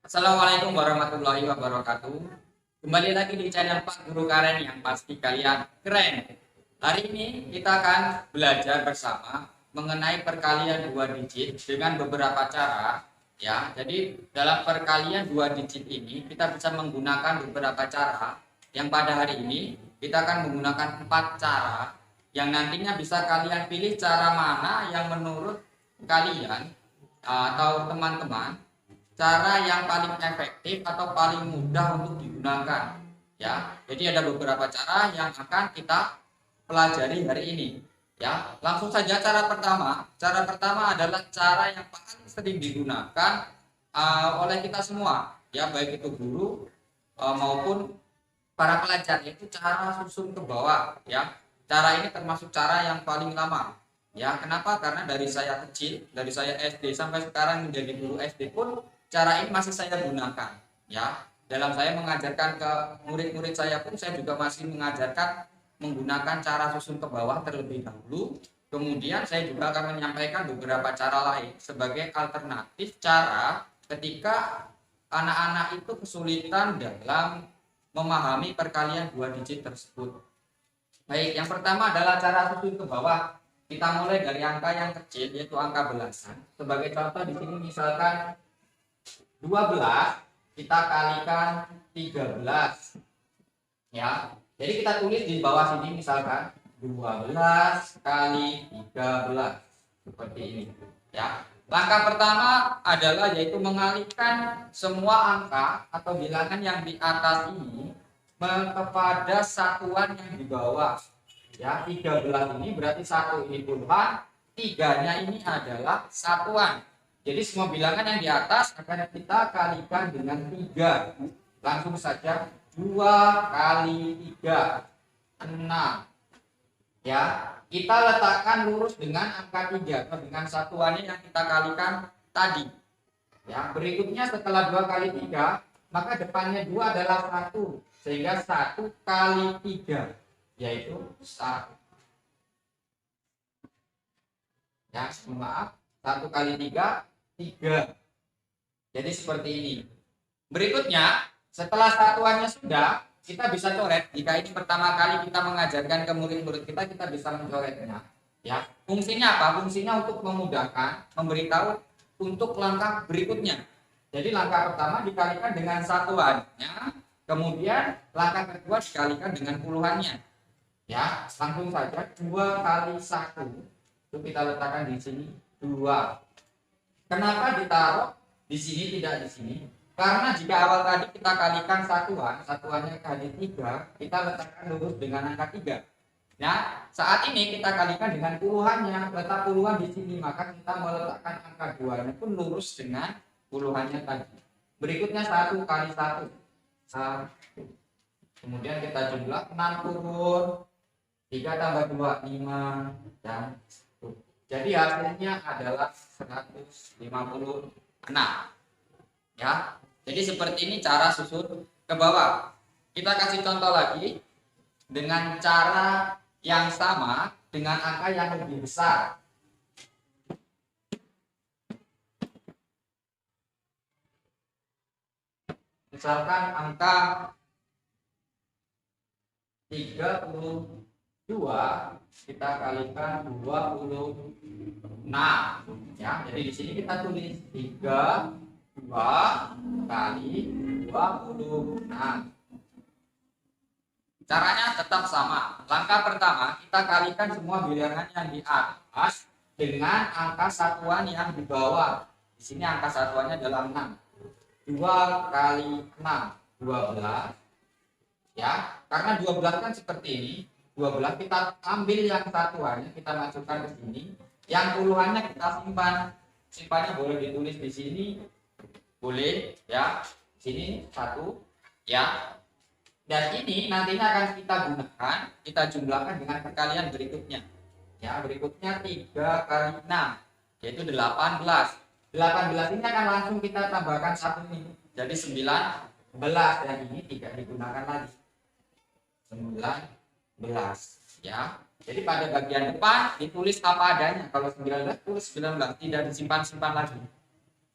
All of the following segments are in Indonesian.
Assalamualaikum warahmatullahi wabarakatuh. Kembali lagi di channel Pak Guru Karen yang pasti kalian keren. Hari ini kita akan belajar bersama mengenai perkalian dua digit dengan beberapa cara. Ya, jadi dalam perkalian dua digit ini kita bisa menggunakan beberapa cara. Yang pada hari ini kita akan menggunakan 4 cara yang nantinya bisa kalian pilih cara mana yang menurut kalian atau teman-teman cara yang paling efektif atau paling mudah untuk digunakan, ya. Jadi ada beberapa cara yang akan kita pelajari hari ini, ya. Langsung saja cara pertama adalah cara yang paling sering digunakan oleh kita semua, ya, baik itu guru maupun para pelajar, yaitu cara susun ke bawah, ya. Cara ini termasuk cara yang paling lama, ya. Kenapa? Karena dari saya kecil, dari saya SD sampai sekarang menjadi guru SD pun cara ini masih saya gunakan, ya. Dalam saya mengajarkan ke murid-murid saya pun saya juga masih mengajarkan menggunakan cara susun ke bawah terlebih dahulu. Kemudian saya juga akan menyampaikan beberapa cara lain sebagai alternatif cara ketika anak-anak itu kesulitan dalam memahami perkalian dua digit tersebut. Baik, yang pertama adalah cara susun ke bawah. Kita mulai dari angka yang kecil, yaitu angka belasan. Sebagai contoh di sini misalkan 12 kita kalikan 13, ya. Jadi kita tulis di bawah sini misalkan 12 kali 13 seperti ini, ya. Langkah pertama adalah yaitu mengalihkan semua angka atau bilangan yang di atas ini kepada satuan yang di bawah, ya. 13 ini berarti 1 ini puluhan, 3-nya ini adalah satuan. Jadi semua bilangan yang di atas akan kita kalikan dengan 3. Langsung saja 2 kali 3, 6. Ya, kita letakkan lurus dengan angka 3 atau dengan satuannya yang kita kalikan tadi. Ya, berikutnya setelah 2 kali 3, maka depannya 2 adalah 1. Sehingga 1 kali 3 yaitu 1. Ya, maaf, 1 kali 3 3. Jadi seperti ini. Berikutnya, setelah satuannya sudah, kita bisa coret. Jika ini pertama kali kita mengajarkan ke murid-murid kita, kita bisa mencoretnya. Ya, fungsinya apa? Fungsinya untuk memudahkan, memberitahu untuk langkah berikutnya. Jadi langkah pertama dikalikan dengan satuannya, kemudian langkah kedua dikalikan dengan puluhannya. Ya, langsung saja 2 kali 1. Itu kita letakkan di sini 2. Kenapa ditaruh di sini tidak di sini? Karena jika awal tadi kita kalikan satuannya kali 3, kita letakkan lurus dengan angka 3. Nah, saat ini kita kalikan dengan puluhannya, letak puluhan di sini, maka kita meletakkan angka 2-nya pun lurus dengan puluhannya tadi. Berikutnya 1 kali 1. 1. Kemudian kita jumlah 6 turun. 3 tambah 2, 5, dan jadi hasilnya adalah 156. Ya. Jadi seperti ini cara susun ke bawah. Kita kasih contoh lagi dengan cara yang sama dengan angka yang lebih besar. Misalkan angka 32 kita kalikan 26, ya. Jadi di sini kita tulis 32 kali 26. Caranya tetap sama. Langkah pertama kita kalikan semua bilangan yang di atas dengan angka satuan yang di bawah. Di sini angka satuannya adalah 6. 2 kali 6 12, ya. Karena 12 kan seperti ini. 12 kita ambil yang satuannya, kita masukkan ke sini. Yang puluhannya kita simpan. Simpannya boleh ditulis di sini. Boleh, ya. Sini 1, ya. Dan ini nantinya akan kita gunakan, kita jumlahkan dengan perkalian berikutnya. Ya, berikutnya 3 kali 6 yaitu 18. 18 ini akan langsung kita tambahkan 1 ini. Jadi 19, dan ini tidak digunakan lagi. 19, ya. Jadi pada bagian depan ditulis apa adanya. Kalau 19 tulis 19, tidak disimpan-simpan lagi.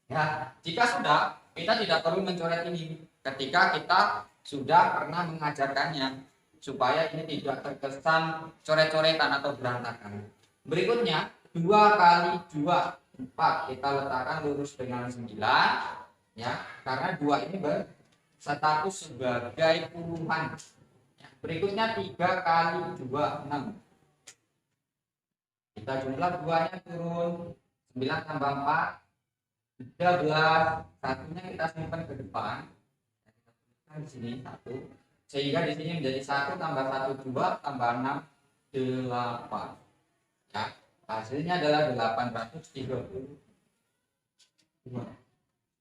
Ya, jika sudah Kita tidak perlu mencoret ini ketika kita sudah pernah mengajarkannya, supaya ini tidak terkesan coret-coretan atau berantakan. Berikutnya 2 kali 2 4, kita letakkan lurus dengan 9 ya, karena 2 ini berstatus sebagai puluhan. Berikutnya 3 kali 2 6, kita jumlah 2 nya turun, 9 tambah 4 13, satunya kita simpan ke depan di sini 1, sehingga di sini menjadi 1 tambah 1 2 tambah 6 8 ya, hasilnya adalah 832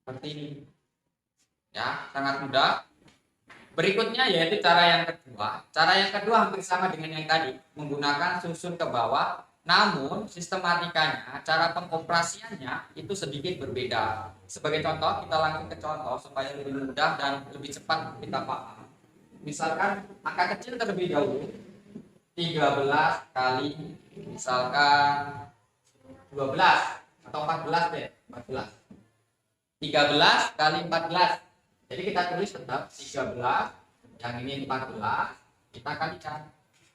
seperti ini ya, sangat mudah. Berikutnya yaitu cara yang kedua. Cara yang kedua hampir sama dengan yang tadi, menggunakan susun ke bawah, namun sistematikanya, cara pengoperasiannya itu sedikit berbeda. Sebagai contoh, kita langsung ke contoh supaya lebih mudah dan lebih cepat kita paham. Misalkan angka kecil terlebih dahulu, 13 kali misalkan 12 atau 14 deh, 14. 13 kali 14. Jadi kita tulis tetap 13, yang ini 14, kita kalikan.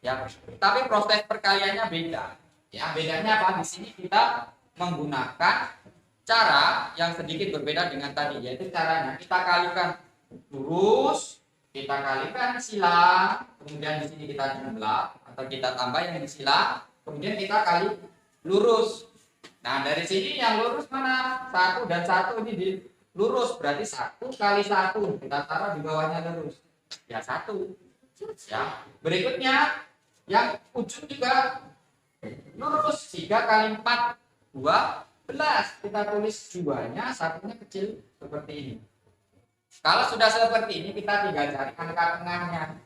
Ya, tapi proses perkaliannya beda. Ya, bedanya apa? Di sini kita menggunakan cara yang sedikit berbeda dengan tadi, yaitu caranya kita kalikan lurus, kita kalikan silang, kemudian di sini kita jumlah atau kita tambah yang di silang, kemudian kita kali lurus. Nah, dari sini yang lurus mana? 1 dan 1 ini di lurus, berarti 1 kali 1 kita taruh di bawahnya lurus ya, 1 ya. Berikutnya yang ujung juga lurus, 3 kali 4 12, kita tulis 2 nya, 1 nya kecil seperti ini. Kalau sudah seperti ini kita tinggal cari angka tengahnya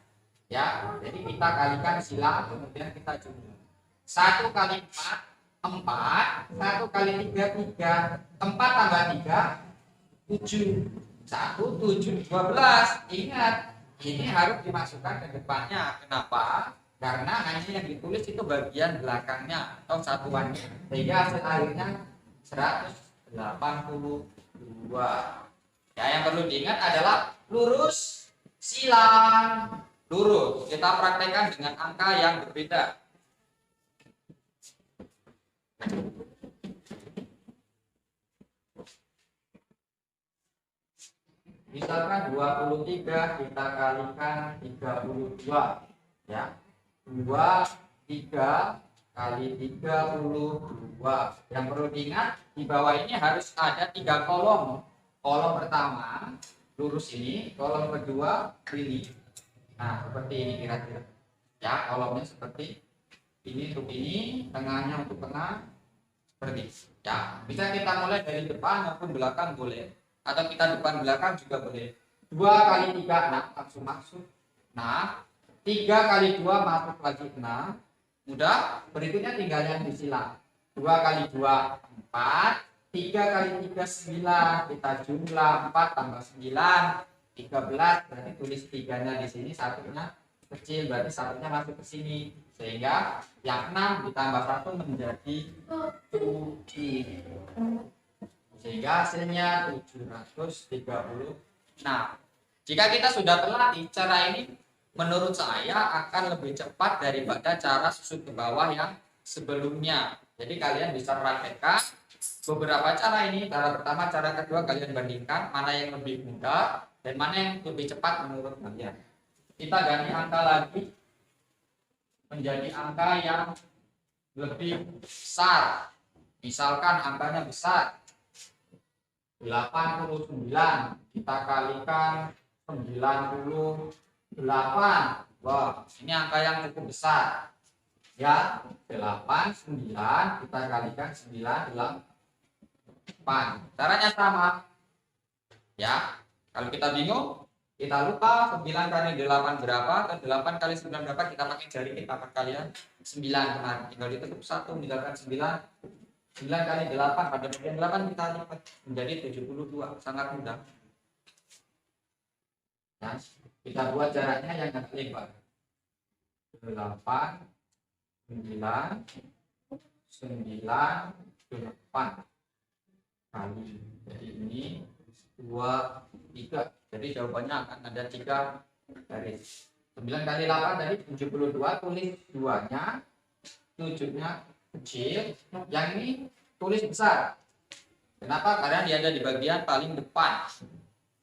ya, jadi kita kalikan silang kemudian kita jumlah. 1 kali 4 4, 1 kali 3 3, 4 tambah 3 7, 1 7 12. Ingat, ini harus dimasukkan ke depannya. Kenapa? Karena hanya yang ditulis itu bagian belakangnya atau satuannya, sehingga hasil akhirnya 182 ya. Yang perlu diingat adalah lurus, silang, lurus. Kita praktekkan dengan angka yang berbeda. Misalkan 23 kita kalikan 32 ya. 2 3 kali 32. Yang perlu diingat, di bawah ini harus ada 3 kolom. Kolom pertama lurus ini, kolom kedua ini. Nah, seperti ini kira-kira. Ya, kolomnya seperti ini untuk ini, tengahnya untuk tengah, seperti ini. Ya, bisa kita mulai dari depan maupun belakang boleh, atau kita depan belakang juga boleh. 2 kali 3 6, langsung masuk. Nah, 3 kali 2 masuk lagi 6. Mudah. Berikutnya tinggal yang disilang. 2 kali 2 4, 3 kali 3 9, kita jumlah 4 tambah 9 13, berarti tulis 3-nya di sini, 1-nya kecil, berarti 1-nya masuk ke sini, sehingga yang 6 ditambah 1 menjadi 7, sehingga hasilnya 730. Nah, jika kita sudah terlatih, cara ini menurut saya akan lebih cepat daripada cara susun ke bawah yang sebelumnya. Jadi kalian bisa praktekkan beberapa cara ini. Cara pertama, cara kedua, kalian bandingkan mana yang lebih mudah dan mana yang lebih cepat menurut kalian. Kita ganti angka lagi menjadi angka yang lebih besar. Misalkan angkanya besar 89, kita kalikan 98. Wah, ini angka yang cukup besar. Ya, 8 9 kita kalikan 98. Caranya sama. Ya, kalau kita bingung, kita lupa 9 kali 8 berapa, atau 8 kali 9 berapa, kita pakai jari kita perkalian 9 kemarin. Tinggal ditutup 1 meninggalkan 9. 9 kali 8 pada bagian 8 kita lipat menjadi 72. Sangat mudah. Ya, kita buat jaraknya yang agak lebar. 8 9 9 8 kali, jadi ini 2, 3. Jadi jawabannya akan ada 3 garis. 9 kali 8 tadi 72, tulis 2-nya, 7-nya kecil, yang ini tulis besar. Kenapa? Karena dia ada di bagian paling depan.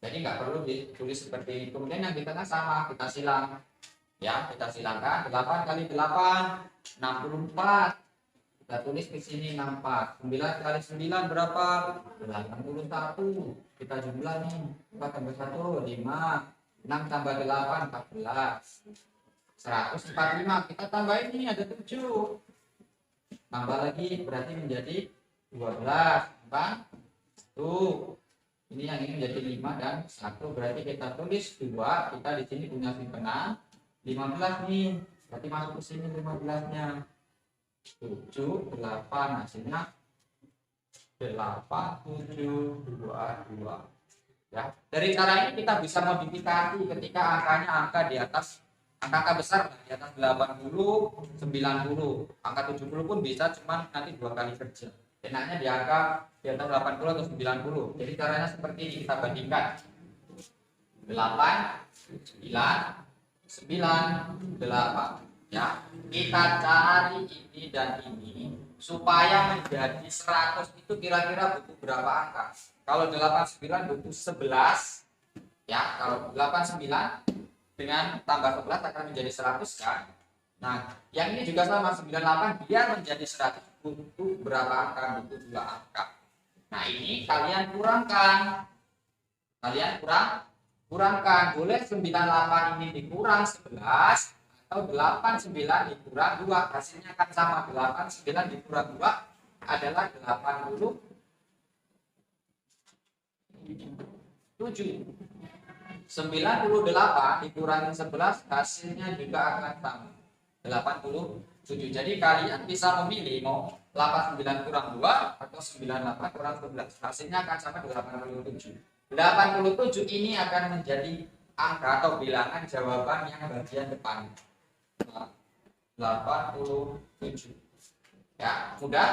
Jadi nggak perlu ditulis seperti ini. Kemudian yang di tengah sama, kita silang. Ya, kita silangkan. 8 kali 8, 64. Kita tulis ke sini 64. 9 kali 9 berapa? 81. Kita jumlah nih. 4 tambah 1, 5. 6 tambah 8, 14. 145. Kita tambah ini ada 7. Tambah lagi berarti menjadi 12. Bang? Tuh. Ini yang ini menjadi 5 dan 1. Berarti kita tulis 2. Kita di sini punya simpenan 15 nih. Berarti masuk ke sini 15-nya. 7, 8, hasilnya 8, 7, 2, 2. Ya. Dari cara ini kita bisa modifikasi ketika angkanya angka di atas angka besar di atas 80, 90. Angka 70 pun bisa, cuman nanti 2 kali kerja. Enaknya di angka di atas 80 atau 90. Jadi caranya seperti ini, kita bandingkan 8, 9, 9, 8. Ya, kita cari ini dan ini supaya menjadi 100 itu kira-kira butuh berapa angka? Kalau 89 butuh 11. Ya, kalau 89 dengan tambah 11 akan menjadi 100 kan? Nah, yang ini juga sama 98 biar menjadi 100 butuh berapa angka? Butuh 2 angka. Nah, ini kalian kurangkan. Kalian kurangkan. Boleh 98 ini dikurang 11 atau 89 dikurang 2, hasilnya akan sama. 89 dikurang 2 adalah 87. 98 dikurangi 11 hasilnya juga akan sama 87. Jadi kalian bisa memilih mau 89 kurang 2 atau 98 kurang 11, hasilnya akan sama 87. 87 ini akan menjadi angka atau bilangan jawaban yang bagian depan. 87. Ya, mudah.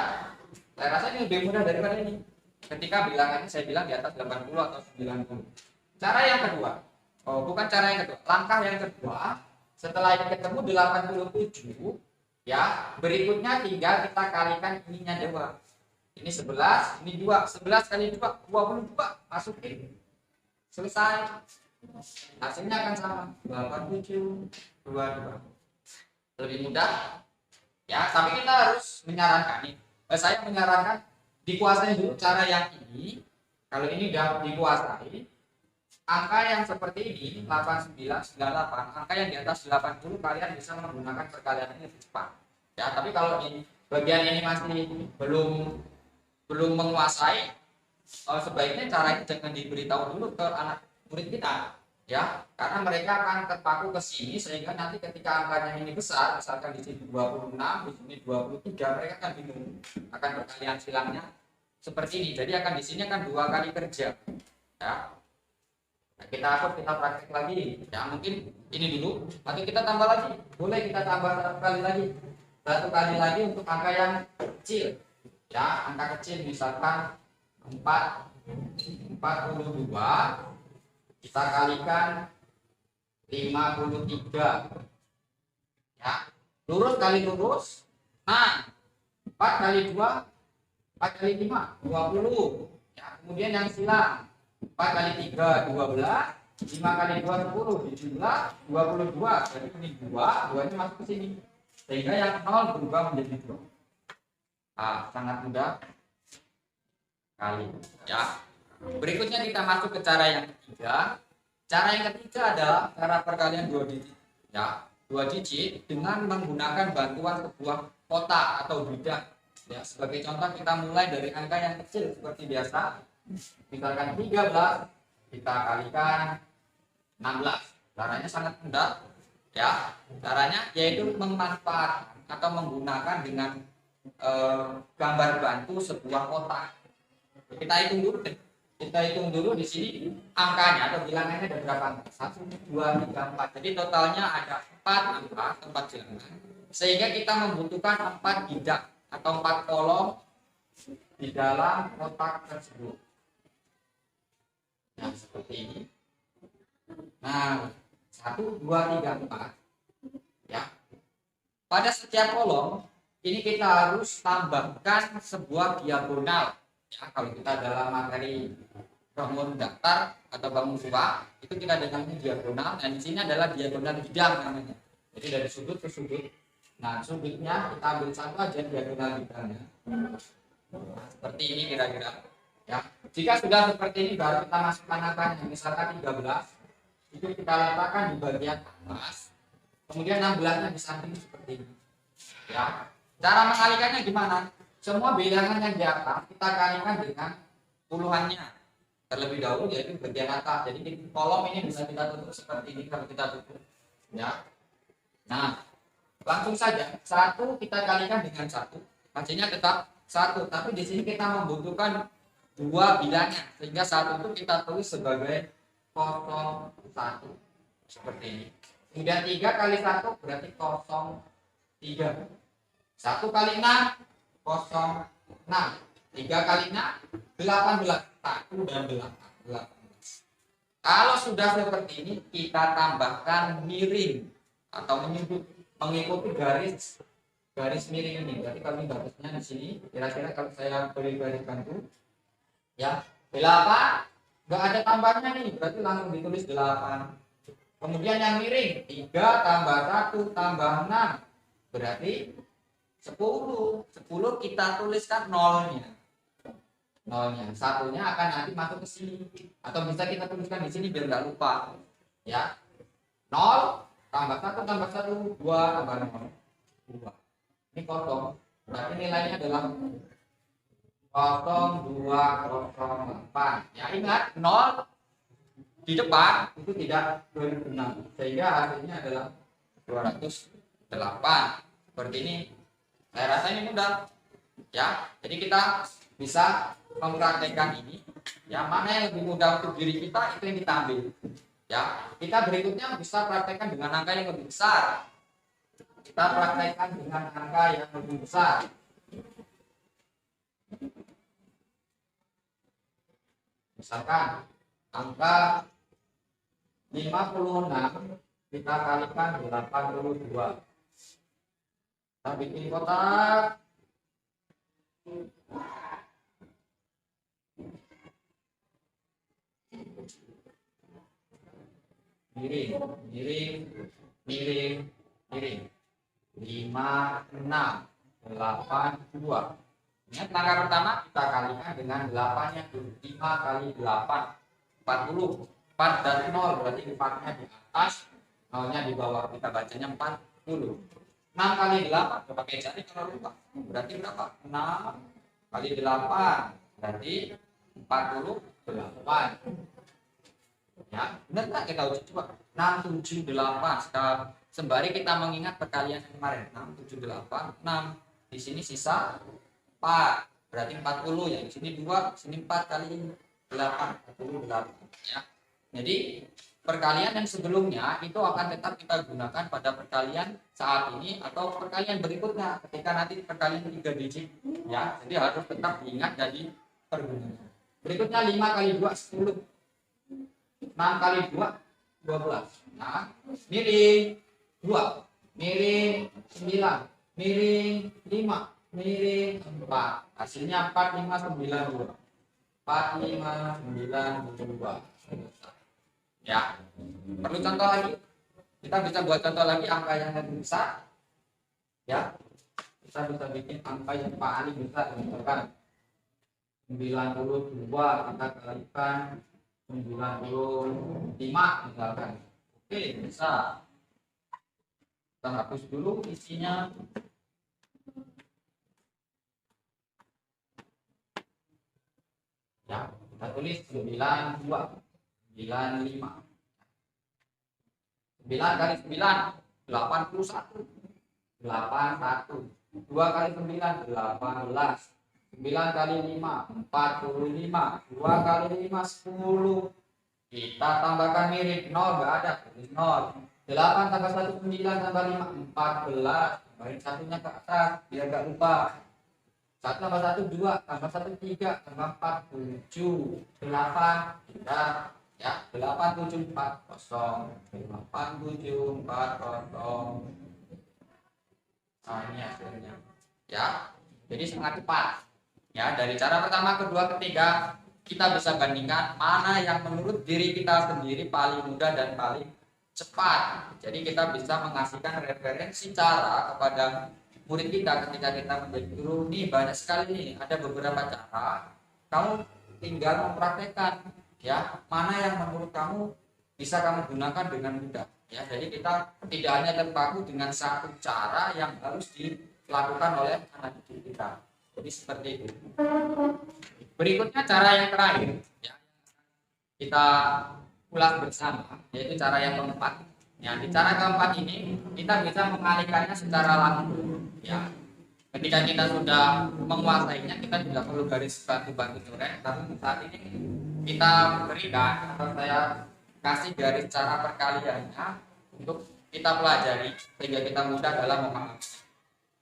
Saya rasa ini lebih mudah daripada ini. Ketika bilangannya saya bilang di atas 80 atau 90. Cara yang kedua. Oh, bukan cara yang kedua. Langkah yang kedua, setelah ini ketemu 87, ya, berikutnya tinggal kita kalikan ininya 2. Ini 11, ini 2. 11 kali 2, 22. Masukin. Selesai. Hasilnya akan sama. 87, 22. Lebih mudah. Ya, tapi kita harus menyarankan nih. Saya menyarankan dikuasai dulu cara yang ini. Kalau ini udah dikuasai, angka yang seperti ini 89, 98, angka yang di atas 80 kalian bisa menggunakan perkalian ini lebih cepat. Ya, tapi kalau di bagian ini masih belum menguasai, sebaiknya cara ini jangan diberitahu dulu ke anak murid kita. Ya, karena mereka akan terpaku ke sini sehingga nanti ketika angkanya ini besar, misalkan di sini 26, di sini 23, mereka akan bingung akan perkalian silangnya seperti ini. Jadi akan di sini akan 2 kali kerja. Ya. Nah, kita atur, kita praktek lagi. Ya, mungkin ini dulu, nanti kita tambah lagi. Boleh kita tambah 1 kali lagi. 1 kali lagi untuk angka yang kecil. Ya, angka kecil misalkan 42 kita kalikan 53. Ya, lurus kali lurus. Nah, 4 kali 2, 4 kali 5, 20. Ya, kemudian yang silang 4 kali 3, 12. 5 kali 2, 10. Dijumlah 22. Jadi ini 2, 2 nya masuk ke sini. Sehingga yang 0 berubah menjadi 2. Nah, sangat mudah kali. Ya. Berikutnya kita masuk ke cara yang ketiga. Cara yang ketiga adalah cara perkalian 2 digit. Ya, 2 digit dengan menggunakan bantuan sebuah kotak atau bidak. Ya, sebagai contoh kita mulai dari angka yang kecil seperti biasa. Misalkan 13 kita kalikan 16. Caranya sangat mudah. Ya, caranya yaitu memanfaatkan atau menggunakan dengan gambar bantu sebuah kotak. Kita hitung dulu deh. Kita hitung dulu di sini angkanya atau bilangannya ada berapa angka? 1, 2, 3, 4. Jadi totalnya ada 4 angka, 4 bilangan. Sehingga kita membutuhkan 4 bidak atau 4 kolom di dalam kotak tersebut. Nah, seperti ini. Nah, 1, 2, 3, 4. Ya. Pada setiap kolom, ini kita harus tambahkan sebuah diagonal. Ya, kalau kita dalam materi bangun datar atau bangun rumah, itu kita dengarnya diagonal. Dan di sini adalah diagonal bidang namanya. Jadi dari sudut ke sudut. Nah, sudutnya kita ambil satu aja diagonal bidangnya. Nah, seperti ini kira-kira. Ya, jika sudah seperti ini baru kita masukkan angkanya. Misalkan 13, itu kita letakkan di bagian atas. Kemudian 16-nya di samping seperti ini. Ya, cara mengalikannya gimana? Semua bilangan yang di atas kita kalikan dengan puluhannya terlebih dahulu, yaitu bagian atas. Jadi di kolom ini bisa kita tutup seperti ini kalau kita tutup. Ya. Nah, langsung saja 1 kita kalikan dengan 1, hasilnya tetap 1. Tapi di sini kita membutuhkan 2 bilangnya, sehingga 1 itu kita tulis sebagai 01 seperti ini. Kemudian 3 kali 1 berarti 03. 1 kali 6 06. 3 kali 6 18. 1 dan 18. Kalau sudah seperti ini kita tambahkan miring atau menyudut mengikuti garis miring ini. Berarti kalau garisnya di sini kira-kira kalau saya beri garis bantu ya 8 nggak ada tambahnya nih, berarti langsung ditulis 8. Kemudian yang miring 3 tambah 1 tambah 6 berarti 10. 10 kita tuliskan nolnya. Satunya akan nanti masuk ke sini. Atau bisa kita tuliskan di sini biar nggak lupa. Ya. 0 tambah 1 tambah 1 2 tambah 0 2. Ini kosong. Berarti nilainya adalah 0208. Ya, ingat 0 di depan itu tidak 2006, sehingga hasilnya adalah 208. Seperti ini. Saya rasa ini mudah. Ya, jadi kita bisa mempraktekkan ini. Ya, mana yang lebih mudah untuk diri kita itu yang kita ambil. Ya, kita berikutnya bisa praktekkan dengan angka yang lebih besar. Kita praktekkan dengan angka yang lebih besar. Misalkan angka 56 kita kalikan 82. Kita bikin kotak. Miring. 5, 6, 8, 2. Ingat langkah pertama kita kalikan dengan 8-nya dulu. 5 kali 8 40. 4 dan 0 berarti 4-nya di atas, 0-nya di bawah. Kita bacanya 40. 6 kali 8 kita pakai jari kalau lupa. Berarti berapa? 6 kali 8 berarti 48. Ya, benar nggak kita uji coba? 6, 7, 8. Sekarang sembari kita mengingat perkalian yang kemarin. 6, 7, 8, 6. Di sini sisa 4. Berarti 40 ya. Di sini 2, di sini 4 kali 8, 48 ya. Jadi perkalian yang sebelumnya itu akan tetap kita gunakan pada perkalian saat ini atau perkalian berikutnya ketika nanti perkalian 3 digit ya. Jadi harus tetap diingat dari pergunaannya. Berikutnya 5 kali 2 10. 6 kali 2 12. Nah, miring 2, miring 9, miring 5, miring 4. Hasilnya 4 5 9 2. 4 5 9 2. Ya. Perlu contoh lagi? Kita bisa buat contoh lagi angka yang lebih besar. Ya. Kita bisa bikin angka yang paling besar, misalkan 92 kita kalikan 95 misalkan. Oke, bisa. Kita hapus dulu isinya. Ya, kita tulis 92 95. 9 kali 9 81. 81. 2 kali 9 18. 9 kali 5 45. 2 kali 5 10. Kita tambahkan mirip 0 enggak ada, tulis 0. 8 tambah 1 9 tambah 5 14. Tambahin satunya ke atas biar enggak lupa. 1 tambah 1 2, tambah 1 3, tambah 4 7, 8 3, ya 8 7 4 0, 8 7 4 0. Nah, ini hasilnya ya, jadi sangat cepat ya. Dari cara pertama, kedua, ketiga kita bisa bandingkan mana yang menurut diri kita sendiri paling mudah dan paling cepat. Jadi kita bisa mengasihkan referensi cara kepada murid kita ketika kita menjadi guru. Nih banyak sekali nih, ada beberapa cara, kamu tinggal mempraktekkan ya, mana yang menurut kamu bisa kamu gunakan dengan mudah ya. Jadi kita tidak hanya terpaku dengan satu cara yang harus dilakukan oleh anak didik kita. Jadi seperti itu. Berikutnya cara yang terakhir ya, kita ulas bersama, yaitu cara yang keempat. Ya, di cara keempat ini kita bisa mengalihkannya secara langsung ya. Ketika kita sudah menguasainya, kita tidak perlu garis bantu coret, tapi saat ini kita berikan atau saya kasih garis cara perkaliannya untuk kita pelajari sehingga kita mudah dalam memahami.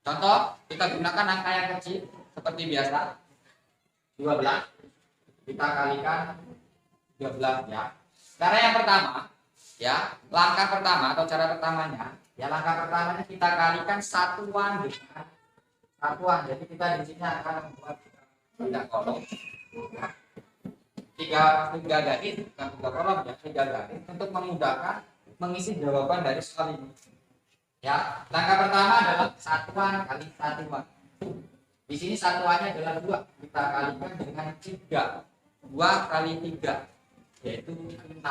Contoh, kita gunakan angka yang kecil seperti biasa, 12 kita kalikan 12 ya. Cara yang pertama ya, langkah pertama atau cara pertamanya ya, langkah pertamanya kita kalikan satuan dengan satuan. Jadi kita di sini akan membuat tiga kolom, tiga garis, bukan tiga kolom ya, tiga garis untuk memudahkan mengisi jawaban dari soal ini ya. Langkah pertama adalah satuan kali satuan. Di sini satuannya adalah 2, kita kalikan dengan 3. 2 kali 3 yaitu 6.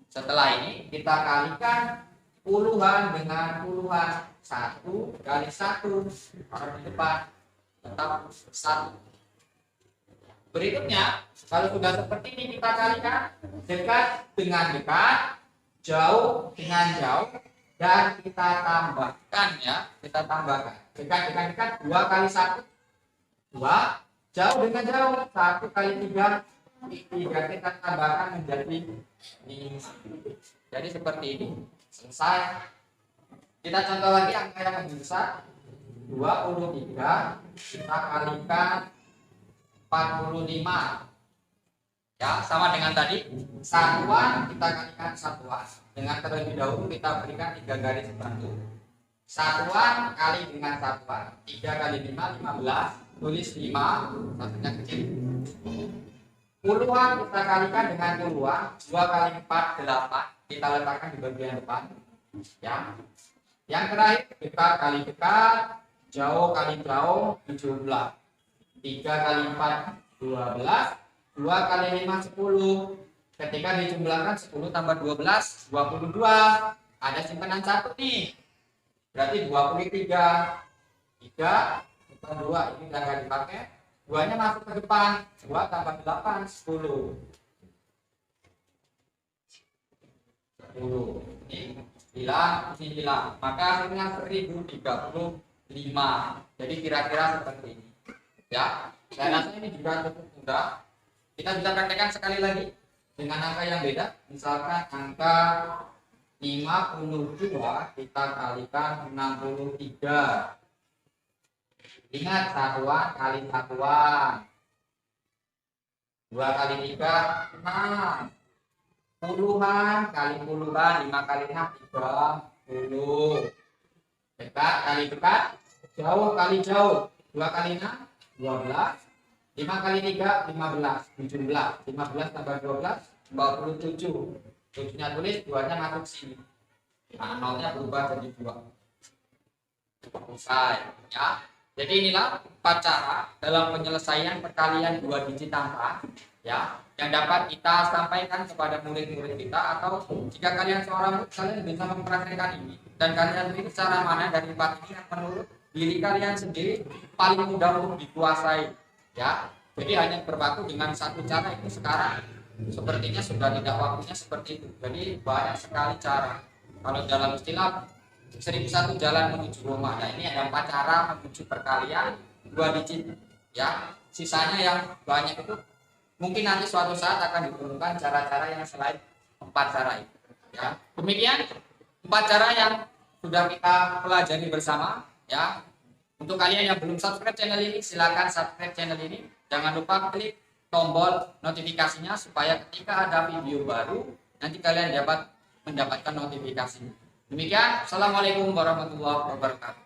Setelah ini kita kalikan puluhan dengan puluhan. 1 kali 1, taruh di depan, tetap 1. Berikutnya, kalau sudah seperti ini kita kalikan dekat dengan dekat, jauh dengan jauh, dan kita tambahkan ya, kita tambahkan dekat dengan dekat 2 kali 1 2, jauh dengan jauh 1 kali 3 3, kita tambahkan menjadi ini. Jadi seperti ini. Selesai. Kita contoh lagi angka yang lebih besar, 23 kita kalikan 45 ya, sama dengan tadi, satuan kita kalikan satuan. Dengan terlebih dahulu kita berikan 3 garis bantu. Satuan kali dengan satuan, 3 kali 5 15, tulis 5, satunya kecil. Puluhan kita kalikan dengan puluhan, 2 kali 4 8, kita letakkan di bagian depan ya. Yang terakhir dekat kali dekat, jauh kali jauh 17. 3 kali 4 12, 2 kali 5 10. Ketika dijumlahkan 10 tambah 12 22. Ada simpanan 1 nih. Berarti 23. 3 bukan 2, ini udah enggak dipakai. 2-nya masuk ke depan. 2 tambah 8 10. 10. Ini hilang, ini hilang. Maka hasilnya 1035. Jadi kira-kira seperti ini. Ya, saya rasa ini juga cukup mudah. Kita bisa praktekkan sekali lagi dengan angka yang beda. Misalkan angka 52 kita kalikan 63. Ingat, satuan kali satuan. 2 kali 3 6. Puluhan kali puluhan, 5 kali 6 30. Dekat kali dekat, jauh kali jauh, 2 kali 6 12. 5 kali 3 15, 17. 15 tambah 12 27. 7-nya tulis, 2-nya masuk sini. Nah, 0-nya berubah jadi 2. Selesai ya. Jadi inilah 4 cara dalam penyelesaian perkalian 2 digit angka ya, yang dapat kita sampaikan kepada murid-murid kita, atau jika kalian seorang murid, kalian bisa mempraktikkan ini dan kalian pilih cara mana dari 4 ini yang menurut diri kalian sendiri paling mudah untuk dikuasai ya. Jadi hanya berpaku dengan satu cara itu sekarang sepertinya sudah tidak waktunya seperti itu. Jadi banyak sekali cara. Kalau dalam istilah 1001 jalan menuju Roma. Nah, ini ada 4 cara menuju perkalian 2 digit ya. Sisanya yang banyak itu mungkin nanti suatu saat akan ditemukan cara-cara yang selain 4 cara itu ya. Demikian 4 cara yang sudah kita pelajari bersama ya. Untuk kalian yang belum subscribe channel ini, silakan subscribe channel ini. Jangan lupa klik tombol notifikasinya supaya ketika ada video baru nanti kalian dapat mendapatkan notifikasinya. Demikian, assalamualaikum warahmatullahi wabarakatuh.